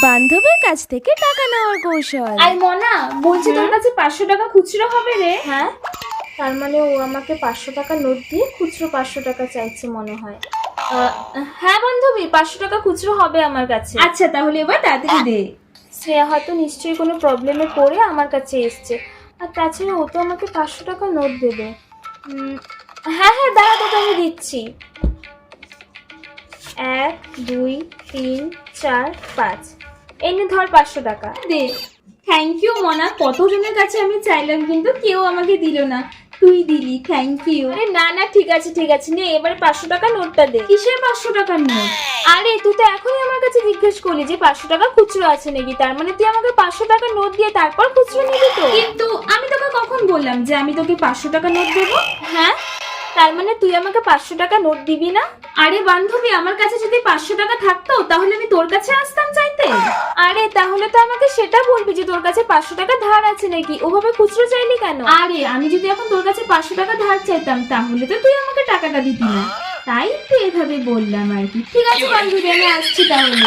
বান্ধবীর কাছ থেকে টাকা নেওয়ার কৌশল। আই মনা, বলছি তোর কাছে 500 টাকা খুচরো হবে রে? হ্যাঁ, তার মানে ও আমাকে 500 টাকা নোট দিয়ে খুচরো 500 টাকা চাইছে মনে হয়। হ্যাঁ বান্ধবী, 500 টাকা খুচরো হবে আমার কাছে। আচ্ছা তাহলে এবার তাড়াতাড়ি দে। শ্রেয়া হয়তো নিশ্চয়ই কোনো প্রবলেমে পড়ে আমার কাছে এসছে, আর তাছাড়া ও তো আমাকে 500 টাকা নোট দেবে। হ্যাঁ হ্যাঁ, দাঁড়া, তোকে আমি দিচ্ছি। 1 2 3 4 5, এই নে ধর 500 টাকা। দে। থ্যাংক ইউ মনা, কতজনের কাছে আমি চাইলাম কিন্তু কেউ আমাকে দিল না, তুই দিলি, থ্যাংক ইউ। আরে না না, ঠিক আছে ঠিক আছে, নে এবারে 500 টাকা নোটটা দে। কিসের 500 টাকার নোট? আরে তুই তো এখনই আমার কাছে জিজ্ঞেস করলি যে 500 টাকা খুচরো আছে নাকি, তার মানে তুই আমাকে 500 টাকা নোট দিয়ে তারপর খুচরো নিবি তো? কিন্তু আমি তোকে কখন বললাম যে আমি তোকে 500 টাকা নোট দেবো? হ্যাঁ, তার মানে তুই আমাকে 500 টাকা নোট দিবি না? আরে বান্ধবী, আমার কাছে যদি 500 টাকা থাকতো তাহলে আমি তোর কাছে আসতাম চাইতে। আরে তাহলে তো আমাকে সেটা বলবি যে তোর কাছে 500 টাকা ধার আছে নাকি, ওভাবে খুচরো চাইলি কেন? আরে আমি যদি এখন তোর কাছে 500 টাকা ধার চাইতাম তাহলে তো তুই আমাকে টাকাটা দিতি না, তাই তো এভাবে বললাম আর কি। ঠিক আছে বান্ধবী, আমি আসছি তাহলে।